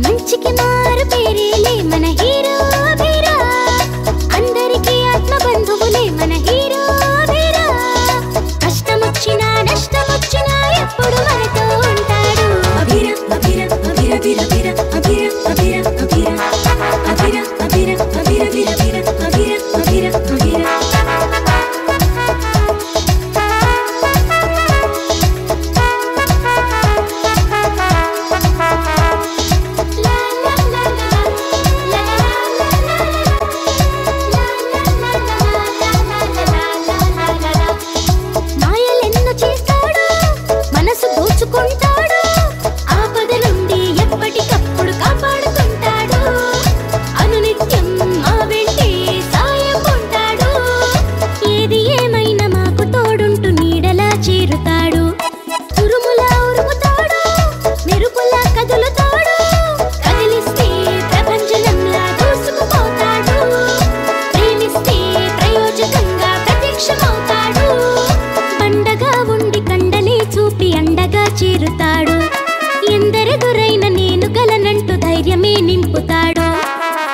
మంచికి మారు పేరేలే మన హీరో వీరా, అందరికీ ఆత్మ బంధువులే మన హీరో వీరా. కష్టమొచ్చినా నష్టమొచ్చినా ఎప్పుడు మనతో ఉంటాడు. అభిర అభిర అభిర వీర వీర అభిర అభిర అభిర అభిర అభిర అభిర వీర వీర అభిర అభిర అభిర. ఎందరెదురైన నేను గలనంటూ ధైర్యమే నింపుతాడు.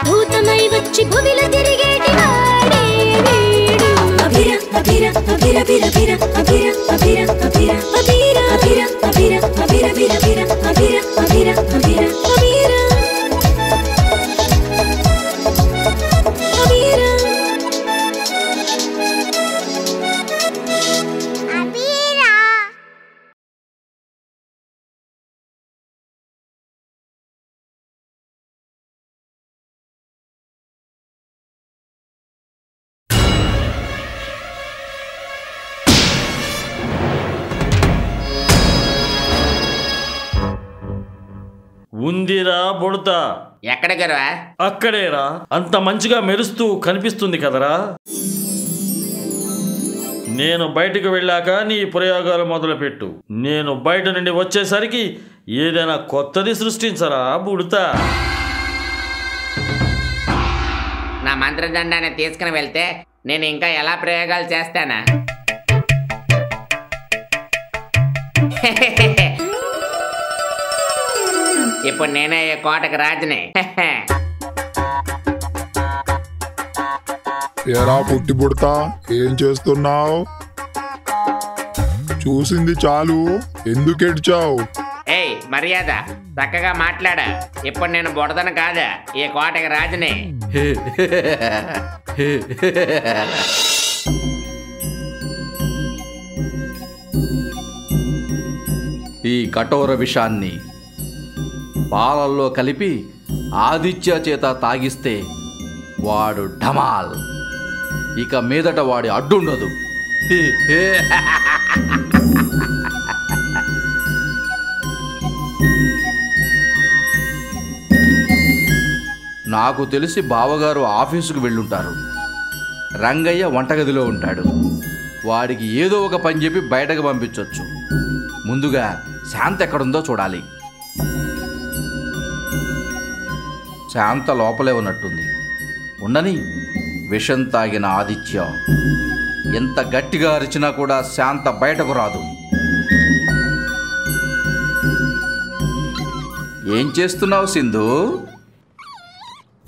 భూతమై వచ్చి భూమిలో తిరిగేటి వాడే వీడు. అభిర అభిర అభిర వీర వీర అభిర అభిర అభిర అభిర అభిర అభిర అభిర వీర వీర అభిర అభిర అభిర అభిర అభిర. ఉందిరా బుడతా. ఎక్కడికరా? అక్కడేరా, అంత మంచిగా మెరుస్తూ కనిపిస్తుంది కదరా. నేను బయటకు వెళ్ళాక నీ ప్రయోగాలు మొదలుపెట్టు. నేను బయట నుండి వచ్చేసరికి ఏదైనా కొత్తది సృష్టించరా బుడతా. నా మంత్రదండాన్ని తీసుకుని వెళ్తే నేను ఇంకా ఎలా ప్రయోగాలు చేస్తానా? ఇప్పుడు నేనే ఈ కోటకు రాజుని. ఏరా పుట్టి పుడతా, ఏం చేస్తున్నావు? చూసింది చాలు, ఎందుకు ఏడ్చావు? ఏయ్ మర్యాద, చక్కగా మాట్లాడా. ఇప్పుడు నేను బుడతను కాదా, ఈ కోటకి రాజుని. ఈ కఠోర విషాన్ని పాలల్లో కలిపి ఆదిత్య చేత తాగిస్తే వాడు ఢమాల్. ఇక మీదట వాడి అడ్డుండదు. నాకు తెలిసి బావగారు ఆఫీసుకు వెళ్ళుంటారు. రంగయ్య వంటగదిలో ఉంటాడు. వాడికి ఏదో ఒక పని చెప్పి బయటకు పంపించవచ్చు. ముందుగా శాంత ఎక్కడుందో చూడాలి. శాంత లోపలే ఉన్నట్టుంది. ఉండని. విషం తాగిన ఆదిత్య ఎంత గట్టిగా అరిచినా కూడా శాంత బయటకు రాదు. ఏం చేస్తున్నావు సింధు?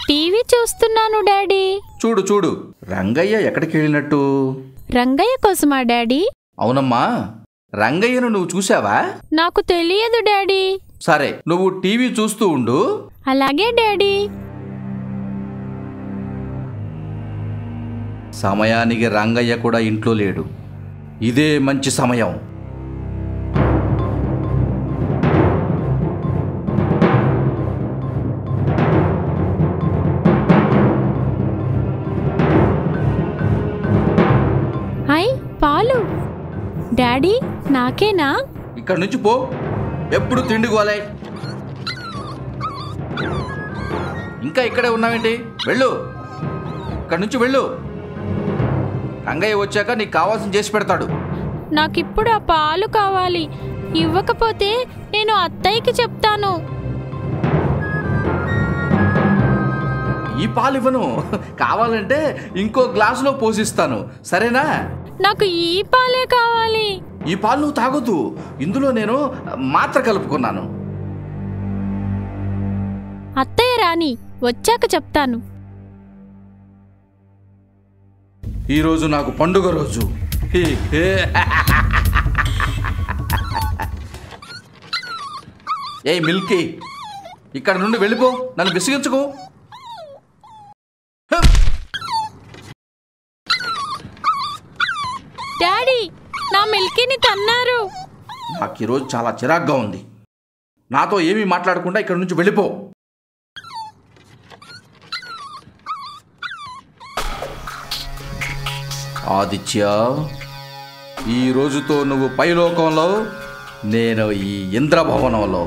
టీవీ చూస్తున్నాను డాడీ. చూడు చూడు, రంగయ్య ఎక్కడికి వెళ్ళినట్టు? రంగయ్య కోసమా డాడీ? అవునమ్మా. రంగయ్యను నువ్వు చూసావా? నాకు తెలియదు డాడీ. సరే, నువ్వు టీవీ చూస్తూ ఉండు. అలాగే డాడీ. సమయానికి రంగయ్య కూడా ఇంట్లో లేడు. ఇదే మంచి సమయం. ఐ పాలు. డాడీ నాకేనా? ఇక్కడి నుంచి పో. ఎప్పుడు తిండిగోలే. ఇంకా ఇక్కడే ఉన్నావేంటి? వెళ్ళు, ఇక్కడి నుంచి వెళ్ళు. రంగయ్య వచ్చాక నీకు కావాల్సిన చేసి పెడతాడు. నాకిప్పుడు ఆ పాలు కావాలి. ఇవ్వకపోతే నేను అత్తయ్యకి చెప్తాను. ఈ పాలు ఇవ్వను. కావాలంటే ఇంకో గ్లాసులో పోసిస్తాను, సరేనా? నాకు ఈ పాలే కావాలి. ఈ పాలు నువ్వు తాగొద్దు, ఇందులో నేను మాత్ర కలుపుకున్నాను. అత్తయ్య రాని వచ్చాక చెప్తాను. ఈరోజు నాకు పండుగ రోజు. ఏ మిల్కీ, ఇక్కడ నుండి వెళ్ళిపో, నన్ను విసిగించుకో. డాడీ, నా మిల్కీని తన్నారు. నాకు ఈరోజు చాలా చిరాగ్గా ఉంది. నాతో ఏమీ మాట్లాడకుండా ఇక్కడ నుంచి వెళ్ళిపో. ఆదిత్య, ఈ రోజుతో నువ్వు పైలోకంలో, నేను ఈ ఇంద్రభవనంలో.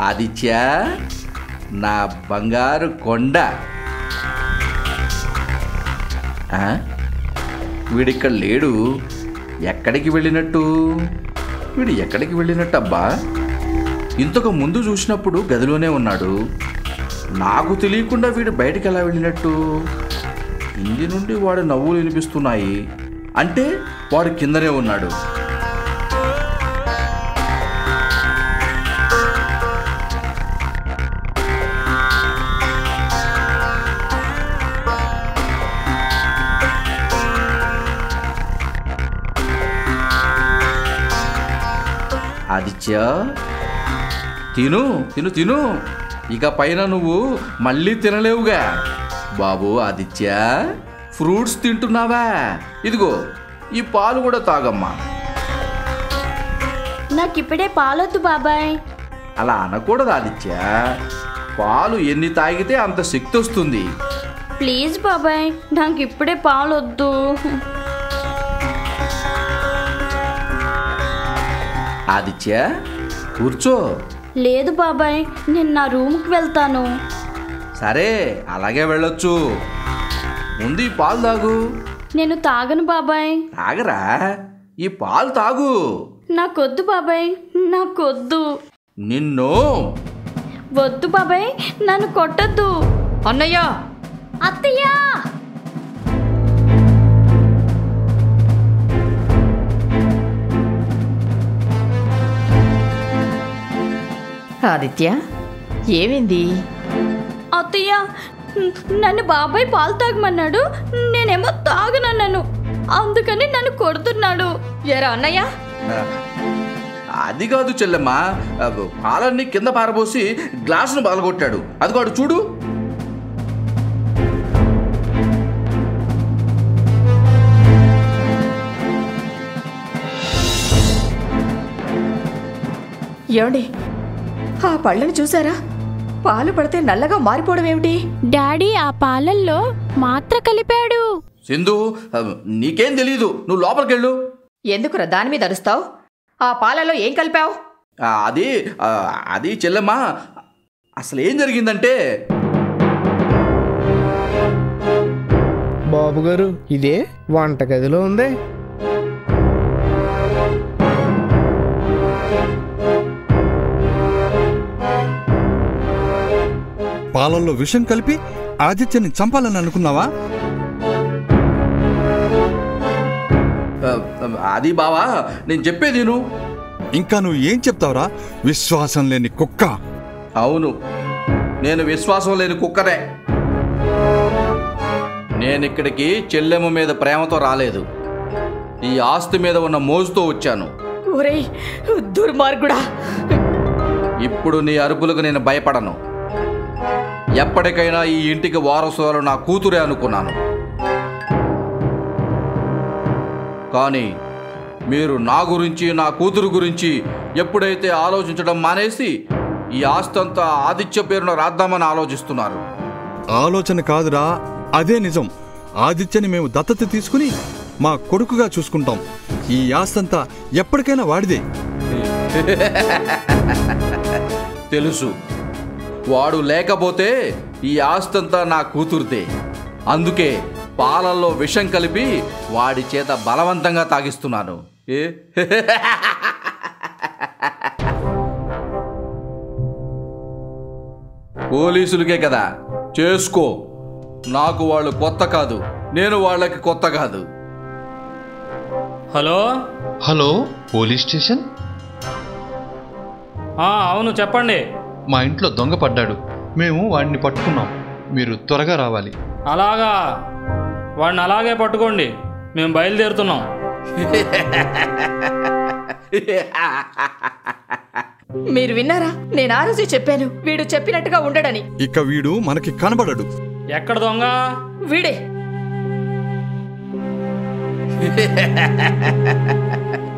ఆదిత్య, నా బంగారు కొండ. వీడిక్కడ లేడు. ఎక్కడికి వెళ్ళినట్టు? వీడు ఎక్కడికి వెళ్ళినట్టు అబ్బా? ఇంతకు ముందు చూసినప్పుడు గదిలోనే ఉన్నాడు. నాకు తెలియకుండా వీడు బయటికి ఎలా వెళ్ళినట్టు? కింది నుండి వాడు నవ్వులు వినిపిస్తున్నాయి, అంటే వాడు కిందనే ఉన్నాడు. ఆదిత్య, తిను తిను తిను, ఇక పైన నువ్వు మళ్ళీ తినలేవుగా. బాబు ఆదిత్య, ఫ్రూట్స్ తింటున్నావా? ఇదిగో ఈ పాలు కూడా తాగమ్మా. నాకిప్పుడే పాలొద్దు బాబాయ్. అలా అనకూడదు ఆదిత్య, పాలు ఎన్ని తాగితే అంత శక్తి వస్తుంది. ప్లీజ్ బాబాయ్, నాకిప్పుడే పాలొద్దు. ఆదిత్య, కూర్చో. లేదు బాబాయ్, నేను నా రూమ్కి వెళ్తాను. సరే, అలాగే వెళ్ళొచ్చు. ముందు ఈ పాలు తాగు. నేను తాగను బాబాయ్. తాగరా, ఈ పాలు తాగు. నాకొద్దు బాబాయ్, నాకొద్దు. నిన్ను. వద్దు బాబాయ్, నన్ను కొట్టద్దు. అన్నయ్య, అత్తయ్య, ఆదిత్య, ఏమైంది? అత్తయ్య, నన్ను బాబాయ్ పాలు తాగమన్నాడు. నేనేమో తాగనన్నాను, అందుకని నన్ను కొడుతున్నాడు. ఎరా అన్నయ్య, అది కాదు చెల్లెమ్మ, పాలన్నీ కింద పారబోసి గ్లాసును పగలగొట్టాడు. అది కాడు చూడు. ఏమండి, ఆ పళ్ళని చూసారా? పాలు పడితే నల్లగా మారిపోవడం ఏమిటి? డాడీ ఆ పాలల్లో మాత్ర కలిపాడు. సింధు, నీకేం తెలీదు, నువ్వు లోపలికెళ్ళు. ఎందుకురా దాని మీద అరుస్తావు? ఆ పాలలో ఏం కలిపావు? అది అది చెల్లెమ్మ, అసలు ఏం జరిగిందంటే, బాబుగారు, ఇదే వంటగదిలో ఉంది. పాలల్లో విషం కలిపి ఆదిత్యని చంపాలని అనుకున్నావా? అది బావా, నేను చెప్పేది నువ్వు. ఇంకా నువ్వు ఏం చెప్తావురా, విశ్వాసం లేని కుక్క. అవును, నేను విశ్వాసం లేని కుక్కనే. నేనిక్కడికి చెల్లెమ్మ మీద ప్రేమతో రాలేదు, ఈ ఆస్తి మీద ఉన్న మోజుతో వచ్చాను. ఒరేయ్ దుర్మార్గుడా! ఇప్పుడు నీ అరుపులకు నేను భయపడను. ఎప్పటికైనా ఈ ఇంటికి వారసురాలు నా కూతురే అనుకున్నాను. కానీ మీరు నా గురించి, నా కూతురు గురించి ఎప్పుడైతే ఆలోచించడం మానేసి ఈ ఆస్తంతా ఆదిత్య పేరున రాద్దామని ఆలోచిస్తున్నారు. ఆలోచన కాదురా, అదే నిజం. ఆదిత్యని మేము దత్తత తీసుకుని మా కొడుకుగా చూసుకుంటాం. ఈ ఆస్తంతా ఎప్పటికైనా వాడిదే. తెలుసు, వాడు లేకపోతే ఈ ఆస్తంతా నా కూతురుదే. అందుకే పాలల్లో విషం కలిపి వాడి చేత బలవంతంగా తాగిస్తున్నాను. పోలీసులకే కదా, చేసుకో. నాకు వాళ్ళు కొత్త కాదు, నేను వాళ్ళకి కొత్త కాదు. Hello hello, police station? అవును, చెప్పండి. మా ఇంట్లో దొంగ పడ్డాడు, మేము వాడిని పట్టుకున్నాం. మీరు త్వరగా రావాలి. అలాగా, వాడిని అలాగే పట్టుకోండి, మేము బయలుదేరుతున్నాం. మీరు విన్నారా? నేను ఆ రోజే చెప్పాను వీడు చెప్పినట్టుగా ఉండడని. ఇక వీడు మనకి కనబడడు. ఎక్కడ దొంగ? వీడే.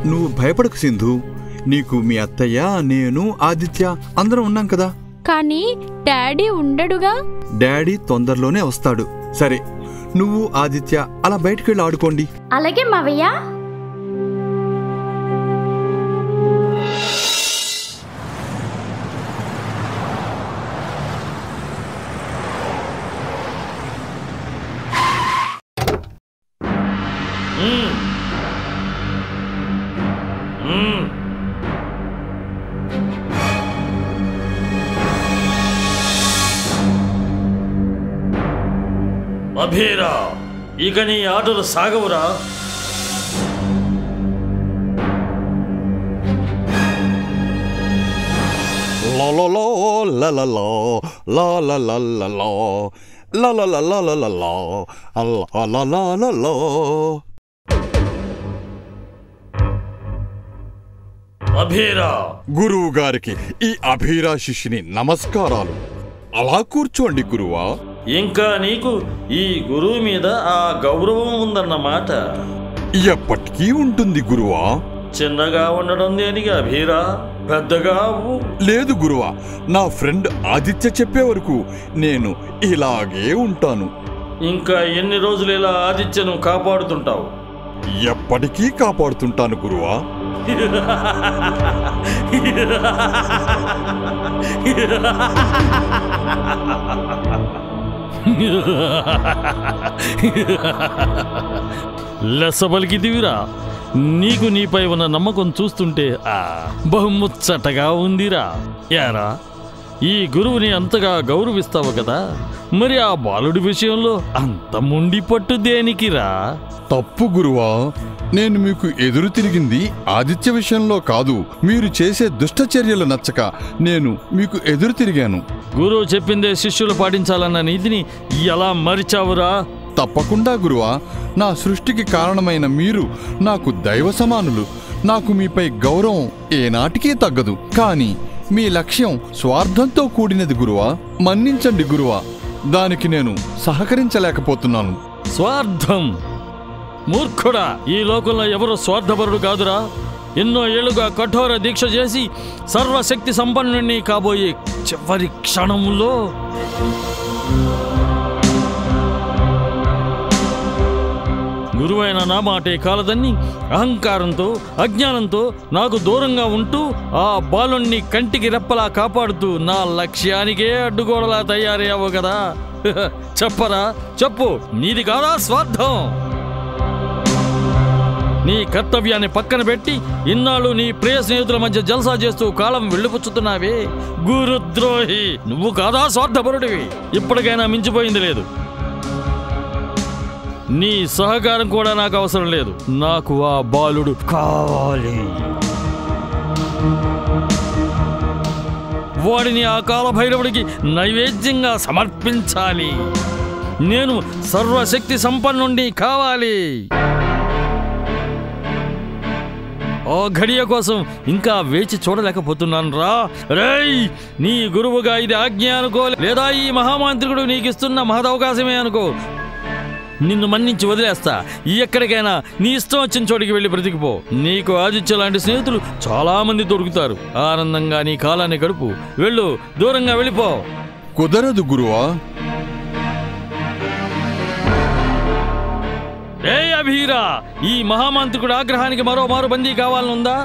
నువ్వు భయపడకు సింధు. నీకు మీ అత్తయ్య, నేను, ఆదిత్య అందరం ఉన్నాం కదా. కానీ డాడీ ఉండడుగా. డాడీ తొందరలోనే వస్తాడు. సరే, నువ్వు ఆదిత్య అలా బయటకెళ్ళి ఆడుకోండి. అలాగే మావయ్య. అభీరా, ఇక నీ ఆటలు సాగవురా. అభీరా, గురువు గారికి ఈ అభీరా శిష్యుని నమస్కారాలు. అలా కూర్చోండి గురువా. ఇంకా నీకు ఈ గురువు మీద ఆ గౌరవం ఉందన్నమాట. ఎప్పటికీ ఉంటుంది గురువా. చిన్నగా ఉండడం దేనికి అభీరా? పెద్దగా అవ్వు. లేదు గురువా, నా ఫ్రెండ్ ఆదిత్య చెప్పే వరకు నేను ఇలాగే ఉంటాను. ఇంకా ఎన్ని రోజులు ఇలా ఆదిత్యను కాపాడుతుంటావు? ఎప్పటికీ కాపాడుతుంటాను గురువా. లెస్సబలికిదివిరా. నీకు నీపై ఉన్న నమ్మకం చూస్తుంటే బహుముచ్చటగా ఉందిరా. యారా, ఈ గురువుని అంతగా గౌరవిస్తావు కదా, మరి ఆ బాలుడి విషయంలో అంత మొండి పట్టు దేనికిరా? తప్పు గురువా. నేను మీకు ఎదురు తిరిగింది ఆదిత్య విషయంలో కాదు. మీరు చేసే దుష్టచర్యలు నచ్చక నేను మీకు ఎదురు తిరిగాను. గురువు చెప్పిందే శిష్యులు పాటించాలన్న నీతిని ఎలా మరిచావురా? తప్పకుండా గురువా. నా సృష్టికి కారణమైన మీరు నాకు దైవ సమానులు. నాకు మీపై గౌరవం ఏనాటికీ తగ్గదు. కానీ మీ లక్ష్యం స్వార్థంతో కూడినది గురువా. మన్నించండి గురువా, దానికి నేను సహకరించలేకపోతున్నాను. స్వార్థం? మూర్ఖుడా, ఈ లోకంలో ఎవరు స్వార్థపరుడు కాదురా. ఎన్నో ఏళ్లుగా కఠోర దీక్ష చేసి సర్వశక్తి సంపన్నుడిని కాబోయే చివరి క్షణంలో గురువైన నా మాటే కాలదన్ని అహంకారంతో, అజ్ఞానంతో నాకు దూరంగా ఉంటూ ఆ బాలుణ్ణి కంటికి రెప్పలా కాపాడుతూ నా లక్ష్యానికే అడ్డుగోడలా తయారయ్యావు కదా. చెప్పరా, చెప్పు, నీది కాదా స్వార్థం? నీ కర్తవ్యాన్ని పక్కన పెట్టి ఇన్నాళ్ళు నీ ప్రియ స్నేహితుల మధ్య జల్సా చేస్తూ కాలం వెళ్ళిపుచ్చుతున్నావే. గురుద్రోహి, నువ్వు కాదా స్వార్థపరుడివి? ఇప్పటికైనా మించిపోయింది లేదు. నీ సహకారం కూడా నాకు అవసరం లేదు. నాకు ఆ బాలుడు కావాలి. వాడిని ఆ కాలభైరవుడికి నైవేద్యంగా సమర్పించాలి. నేను సర్వశక్తి సంపన్నుడిని కావాలి. ఓ ఘడియ కోసం ఇంకా వేచి చూడలేకపోతున్నాను రా. రేయ్, నీ గురువుగా ఇది ఆజ్ఞ అనుకో, లేదా ఈ మహామాంత్రికుడు నీకిస్తున్న మహదవకాశమే అనుకో. నిన్ను మన్నించి వదిలేస్తా. ఎక్కడికైనా నీ ఇష్టం వచ్చిన చోటికి వెళ్ళి బ్రతికిపో. నీకు ఆదిత్య లాంటి స్నేహితులు చాలా మంది దొరుకుతారు. ఆనందంగా నీ కాలాన్ని గడుపు. వెళ్ళు, దూరంగా వెళ్ళిపో. కుదరదు గురువా. ఏ అభీరా, ఈ మహామంత్రికుడు ఆగ్రహానికి మరోమారు బందీ కావాలనుందా?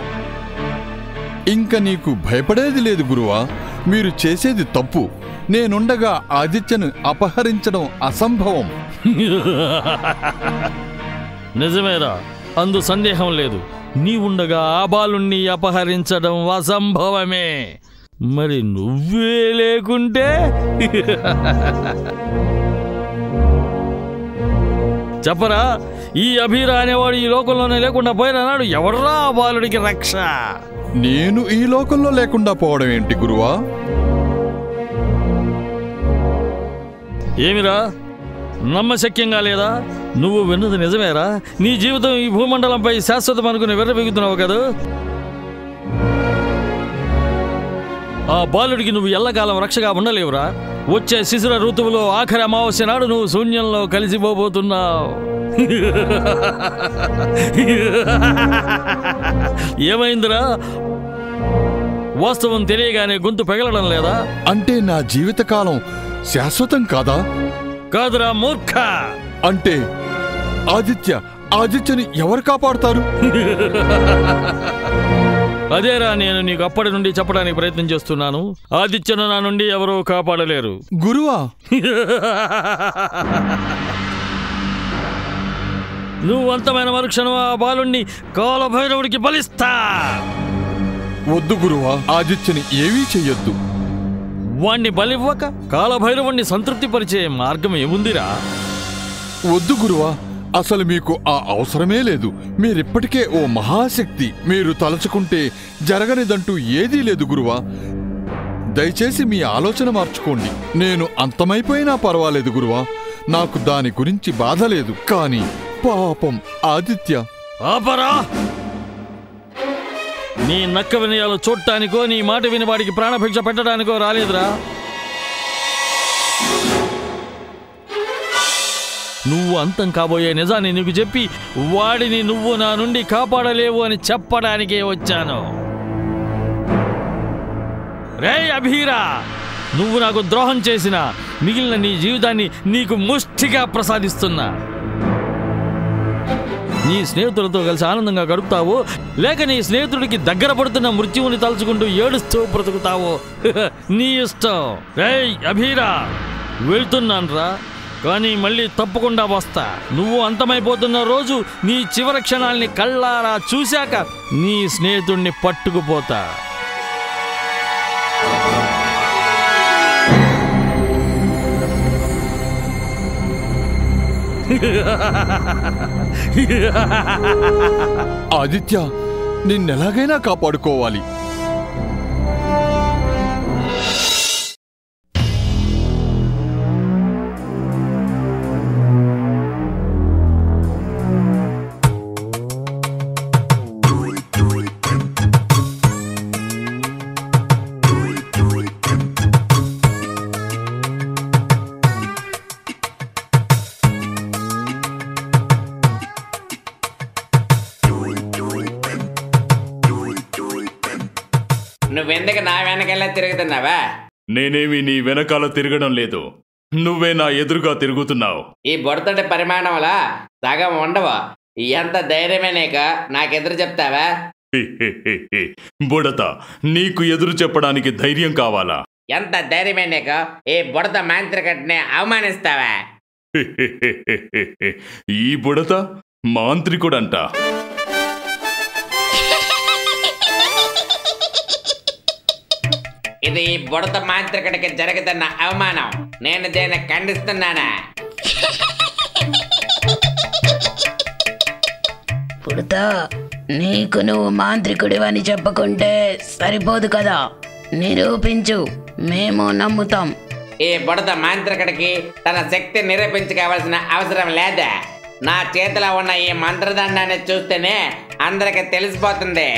ఇంక నీకు భయపడేది లేదు గురువా. మీరు చేసేది తప్పు. నేనుండగా ఆదిత్యను అపహరించడం అసంభవం. నిజమేరా, అందు సందేహం లేదు. నీ ఉండగా ఆ బాలుణ్ణి అపహరించడం అసంభవమే. మరి నువ్వే లేకుంటే చెప్పరా, ఈ అభిరా అనేవాడు ఈ లోకంలోనే లేకుండా పోయినాడు. ఎవడ్రా ఆ బాలుడికి రక్ష? నేను ఈ లోకంలో లేకుండా పోవడం ఏంటి గురువా? ఏమిరా, నమ్మశక్యంగా లేదా? నువ్వు విన్నది నిజమేరా? నీ జీవితం ఈ భూమండలంపై శాశ్వతం అనుకుని వెర్రబెగుతున్నావు కదా. ఆ బాలుడికి నువ్వు ఎల్లకాలం రక్షగా ఉండలేవురా. వచ్చే శిశిర ఋతువులో ఆఖరి అమావాస్య నాడు నువ్వు శూన్యంలో కలిసిపోబోతున్నావు. ఏమైందిరా? వాస్తవం తెలియగానే గొంతు పెగలడం లేదా? అంటే నా జీవితకాలం శాశ్వతం కాదా? కాదురా మూర్ఖ. అంటే ఆదిత్యని ఎవరు కాపాడుతారు? అదేరా నేను నీకు అప్పటి నుండి చెప్పడానికి ప్రయత్నం చేస్తున్నాను. ఆదిత్యను నా నుండి ఎవరూ కాపాడలేరు. గురువా, నువ్వు అంతమైన మరుక్షణం ఆ బాలుణ్ణి కాలభైరవుడికి బలిస్తా. వద్దు గురువా, ఆదిత్యని ఏమీ చెయ్యొద్దు. వాణ్ణి బలివ్వక కాలభైరవుణ్ణి సంతృప్తిపరిచే మార్గం ఏముందిరా? వద్దు గురువా, అసలు మీకు ఆ అవసరమే లేదు. మీరిప్పటికే ఓ మహాశక్తి. మీరు తలచుకుంటే జరగనిదంటూ ఏదీ లేదు గురువా. దయచేసి మీ ఆలోచన మార్చుకోండి. నేను అంతమైపోయినా పర్వాలేదు గురువా, నాకు దాని గురించి బాధ లేదు. కానీ పాపం ఆదిత్య. ఆపరా! నీ నక్క వినయాలు చూడటానికో నీ మాట విని వాడికి ప్రాణభిక్ష పెట్టడానికో రాలేదురా. నువ్వు అంతం కాబోయే నిజాన్ని నీకు చెప్పి వాడిని నువ్వు నా నుండి కాపాడలేవు అని చెప్పడానికే వచ్చాను. రేయ్ అభిరా, నువ్వు నాకు ద్రోహం చేసినా మిగిలిన నీ జీవితాన్ని నీకు ముష్టిగా ప్రసాదిస్తున్నా. నీ స్నేహితులతో కలిసి ఆనందంగా గడుపుతావో, లేక నీ స్నేహితుడికి దగ్గర పడుతున్న మృత్యువుని తలుచుకుంటూ ఏడుస్తూ బ్రతుకుతావో నీ ఇష్టం. రేయ్ అభిరా, వెళ్తున్నాన్రా, కానీ మళ్ళీ తప్పకుండా వస్తా. నువ్వు అంతమైపోతున్న రోజు నీ చివరి క్షణాల్ని కళ్ళారా చూశాక నీ స్నేహితుడిని పట్టుకుపోతా. ఆదిత్య, నిన్నెలాగైనా కాపాడుకోవాలి. నువ్వెందుకు నా వెనకెళ్ళా తిరుగుతున్నావా? నేనేమి నీ వెనకాల తిరగడం లేదు, నువ్వే నా ఎదురుగా తిరుగుతున్నావు. ఈ బుడతడి పరిమాణంలా సగం ఉండవు. ఎంత ధైర్యమే నీకు నాకెదురు చెప్తావా? బుడత, నీకు ఎదురు చెప్పడానికి ధైర్యం కావాలా? ఎంత ధైర్యమే నీకు ఈ బుడత మాంత్రికుడిని అవమానిస్తావా? ఈ బుడత మాంత్రికుడంట. ఇది ఈ బుడత మాంత్రికుడికి జరుగుతున్న అవమానం. నేను దీన్ని ఖండిస్తున్నానా? బుడత, నీకు నువ్వు మాంత్రికుడివని చెప్పుకుంటే సరిపోదు కదా, నిరూపించు, మేము నమ్ముతాం. ఈ బుడత మాంత్రికుడికి తన శక్తి నిరూపించుకోవాల్సిన అవసరం లేదా? నా చేతిలో ఉన్న ఈ మంత్రదండాన్ని చూస్తేనే అందరికి తెలిసిపోతుంది.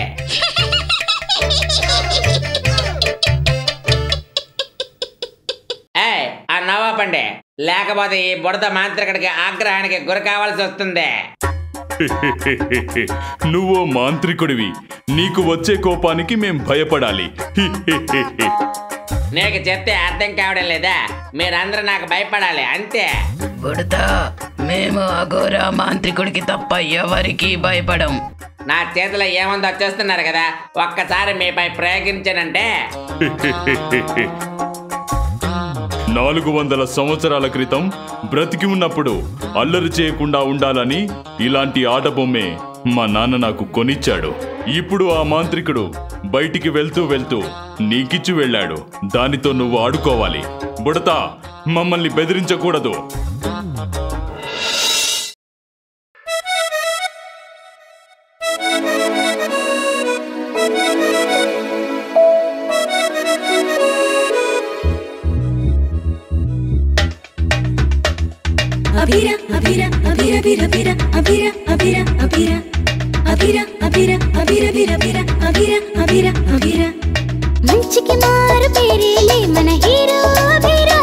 ఆ నవ్వపండి, లేకపోతే ఈ బుడత మాంత్రికుడికి ఆగ్రహానికి గురి కావాల్సి వస్తుంది. నువ్వు మాంత్రికుడివి, నీకు వచ్చే కోపానికి మేం భయపడాలి. నీకు చెప్తే అర్థం కావడం లేదా? మీరందరూ నాకు భయపడాలి అంతే. బుడత, మేము అఘోర మాంత్రికుడికి తప్ప ఎవరికి భయపడం. నా చేతిలో ఏముందో చూస్తున్నారు కదా, ఒక్కసారి మీపై ప్రయోగించానంటే 400 సంవత్సరాల క్రితం బ్రతికి ఉన్నప్పుడు అల్లరి చేయకుండా ఉండాలని ఇలాంటి ఆట బొమ్మే మా నాన్న నాకు కొనిచ్చాడు. ఇప్పుడు ఆ మాంత్రికుడు బయటికి వెళ్తూ వెళ్తూ నీకిచ్చి వెళ్ళాడు. దానితో నువ్వు ఆడుకోవాలి. బుడతా, మమ్మల్ని బెదిరించకూడదు. అభిరా అభిరా అభిరా అభిరా అభిరా అభిరా అభిరా అభిరా అభిరా అభిరా అభిరా అభిరా అభిరా అభిరా మంచికి మారు పేరేలే మన హీరో అభిరా.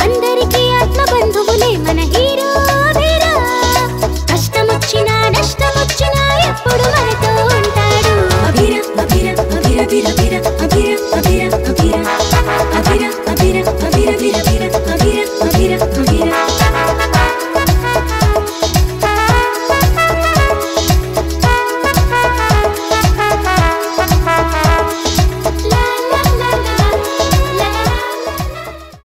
అందరికీ ఆత్మ బంధువులే మన హీరో అభిరా. కష్టమొచ్చినా నష్టమొచ్చినా ఎప్పుడు మనతో ఉంటాడు. అభిరా అభిరా అభిరా అభిరా అభిరా అభిరా